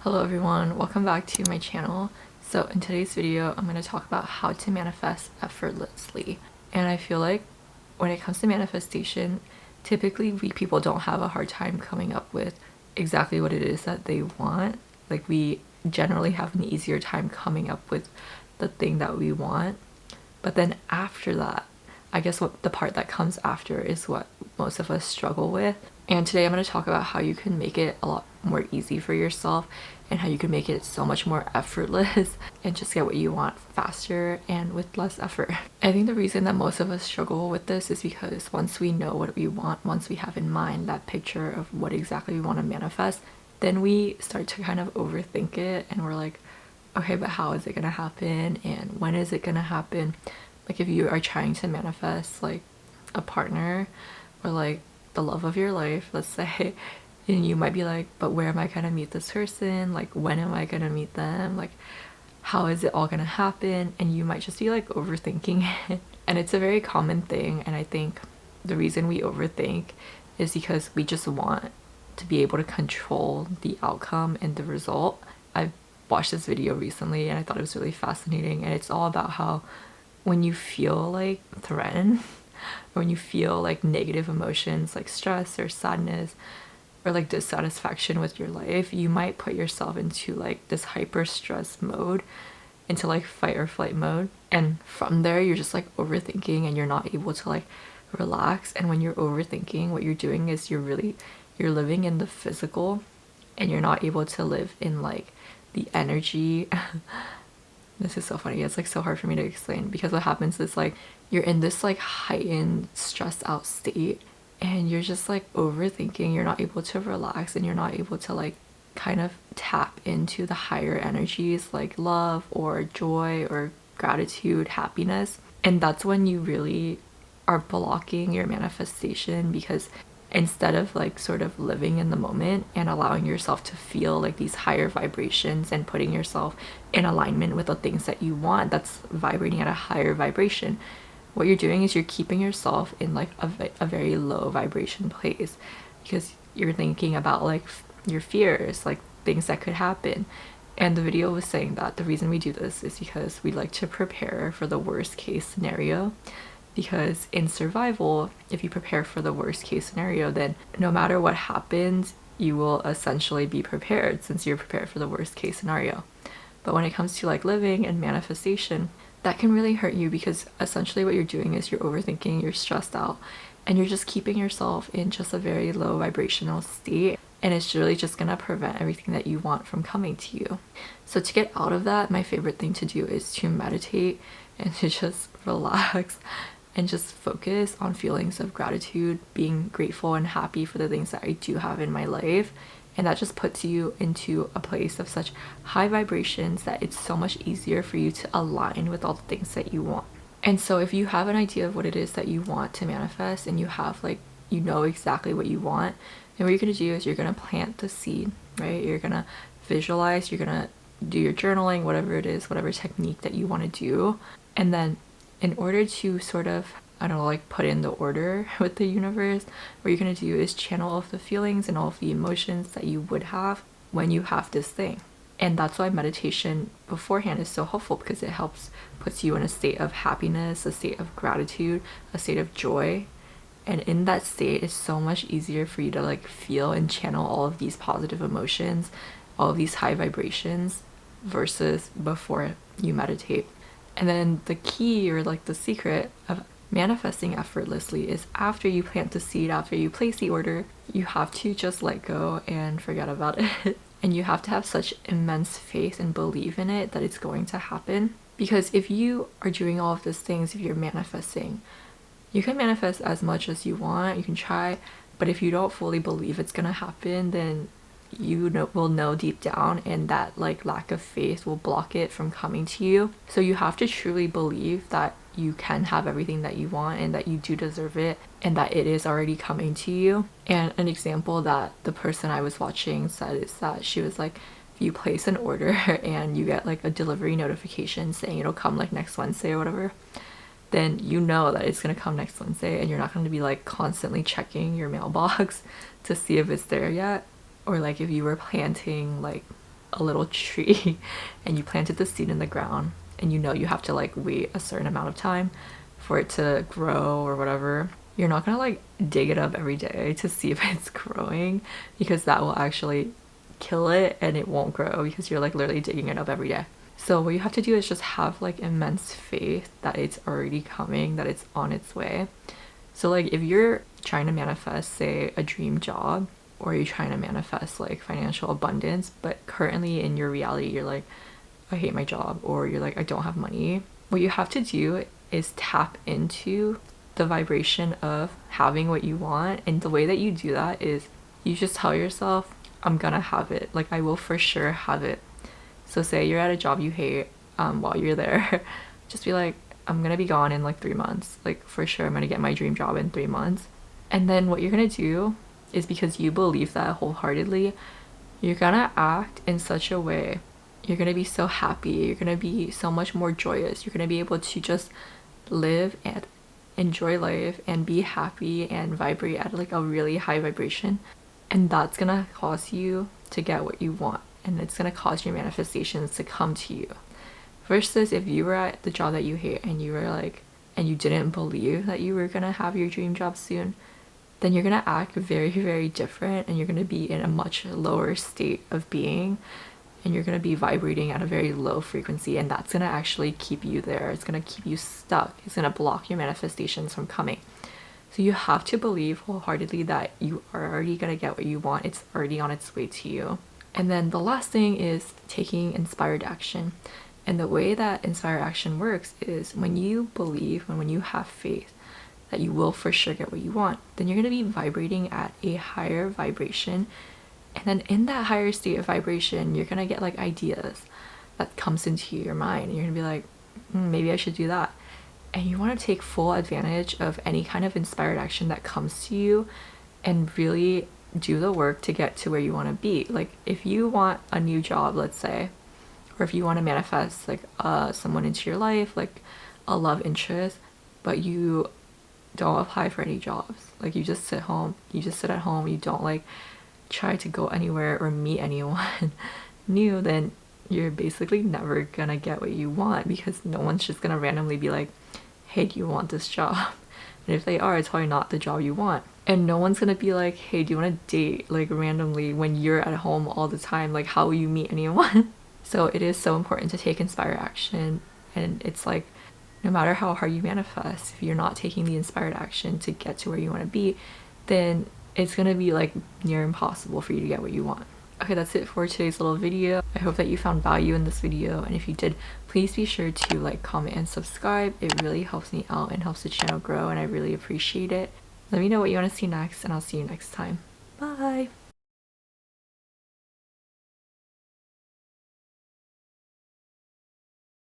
Hello everyone, welcome back to my channel. So in today's video, I'm going to talk about how to manifest effortlessly. And I feel like when it comes to manifestation, typically we people don't have a hard time coming up with exactly what it is that they want. Like we generally have an easier time coming up with the thing that we want. But then after that, I guess what the part that comes after is what most of us struggle with. And today I'm going to talk about how you can make it a lot more easy for yourself and how you can make it so much more effortless and just get what you want faster and with less effort. I think the reason that most of us struggle with this is because once we know what we want, once we have in mind that picture of what exactly we want to manifest, then we start to kind of overthink it and we're like, okay, but how is it going to happen and when is it going to happen? Like if you are trying to manifest like a partner or like the love of your life, let's say, and you might be like, but where am I gonna meet this person? Like when am I gonna meet them? Like how is it all gonna happen? And you might just be like overthinking it. And it's a very common thing, and I think the reason we overthink is because we just want to be able to control the outcome and the result. I watched this video recently and I thought it was really fascinating, and it's all about how when you feel like threatened or when you feel like negative emotions like stress or sadness or like dissatisfaction with your life, you might put yourself into like this hyper stress mode, into like fight or flight mode, and from there you're just like overthinking and you're not able to like relax. And when you're overthinking, what you're doing is you're living in the physical and you're not able to live in like the energy. This is so funny. It's like so hard for me to explain because what happens is like you're in this like heightened stressed out state and you're just like overthinking. You're not able to relax and you're not able to like kind of tap into the higher energies like love or joy or gratitude, happiness. And that's when you really are blocking your manifestation, because instead of like sort of living in the moment and allowing yourself to feel like these higher vibrations and putting yourself in alignment with the things that you want that's vibrating at a higher vibration, what you're doing is you're keeping yourself in like a very low vibration place because you're thinking about like your fears, like things that could happen. And the video was saying that the reason we do this is because we like to prepare for the worst case scenario. Because in survival, if you prepare for the worst case scenario, then no matter what happens, you will essentially be prepared since you're prepared for the worst case scenario. But when it comes to like living and manifestation, that can really hurt you because essentially what you're doing is you're overthinking, you're stressed out, and you're just keeping yourself in just a very low vibrational state. And it's really just gonna prevent everything that you want from coming to you. So to get out of that, my favorite thing to do is to meditate and to just relax and just focus on feelings of gratitude, being grateful and happy for the things that I do have in my life. And that just puts you into a place of such high vibrations that it's so much easier for you to align with all the things that you want. And so if you have an idea of what it is that you want to manifest and you have like, you know exactly what you want, then what you're going to do is you're going to plant the seed, right? You're going to visualize, you're going to do your journaling, whatever it is, whatever technique that you want to do. And then in order to sort of, I don't know, like put in the order with the universe, what you're going to do is channel all of the feelings and all of the emotions that you would have when you have this thing. And that's why meditation beforehand is so helpful, because it puts you in a state of happiness, a state of gratitude, a state of joy. And in that state, it's so much easier for you to like feel and channel all of these positive emotions, all of these high vibrations, versus before you meditate. And then the key, or like the secret of manifesting effortlessly, is after you plant the seed, after you place the order, you have to just let go and forget about it. And you have to have such immense faith and believe in it that it's going to happen. Because if you are doing all of these things, if you're manifesting, you can manifest as much as you want, you can try, but if you don't fully believe it's gonna happen, then will know deep down, and that like lack of faith will block it from coming to you. So you have to truly believe that you can have everything that you want and that you do deserve it and that it is already coming to you. And an example that the person I was watching said is that she was like, if you place an order and you get like a delivery notification saying it'll come like next Wednesday or whatever, then you know that it's going to come next Wednesday, and you're not going to be like constantly checking your mailbox to see if it's there yet. Or like if you were planting like a little tree and you planted the seed in the ground, and you know you have to like wait a certain amount of time for it to grow or whatever, you're not gonna like dig it up every day to see if it's growing, because that will actually kill it and it won't grow because you're like literally digging it up every day. So what you have to do is just have like immense faith that it's already coming, that it's on its way. So like if you're trying to manifest, say, a dream job, or you're trying to manifest like financial abundance, but currently in your reality you're like, I hate my job, or you're like, I don't have money, what you have to do is tap into the vibration of having what you want. And the way that you do that is you just tell yourself, I'm gonna have it, like I will for sure have it. So say you're at a job you hate, while you're there, just be like, I'm gonna be gone in like 3 months, like for sure I'm gonna get my dream job in 3 months. And then what you're gonna do is, because you believe that wholeheartedly, you're gonna act in such a way, you're gonna be so happy, you're gonna be so much more joyous, you're gonna be able to just live and enjoy life and be happy and vibrate at like a really high vibration. And that's gonna cause you to get what you want, and it's gonna cause your manifestations to come to you. Versus if you were at the job that you hate and you were like, and you didn't believe that you were gonna have your dream job soon, then you're gonna act very, very different, and you're gonna be in a much lower state of being, and you're gonna be vibrating at a very low frequency, and that's gonna actually keep you there. It's gonna keep you stuck. It's gonna block your manifestations from coming. So you have to believe wholeheartedly that you are already gonna get what you want. It's already on its way to you. And then the last thing is taking inspired action. And the way that inspired action works is when you believe and when you have faith that you will for sure get what you want, then you're going to be vibrating at a higher vibration. And then in that higher state of vibration, you're going to get like ideas that comes into your mind. And you're going to be like, maybe I should do that. And you want to take full advantage of any kind of inspired action that comes to you and really do the work to get to where you want to be. Like if you want a new job, let's say, or if you want to manifest like someone into your life, like a love interest, but you don't apply for any jobs, like you just sit at home, you don't like try to go anywhere or meet anyone new, then you're basically never gonna get what you want, because no one's just gonna randomly be like, hey, do you want this job? And if they are, it's probably not the job you want. And no one's gonna be like, hey, do you want to date, like randomly when you're at home all the time? Like how will you meet anyone? So it is so important to take inspired action. And it's like, no matter how hard you manifest, if you're not taking the inspired action to get to where you want to be, then it's gonna be like near impossible for you to get what you want. Okay, that's it for today's little video. I hope that you found value in this video, and if you did, please be sure to like, comment, and subscribe. It really helps me out and helps the channel grow, and I really appreciate it. Let me know what you want to see next, and I'll see you next time. Bye!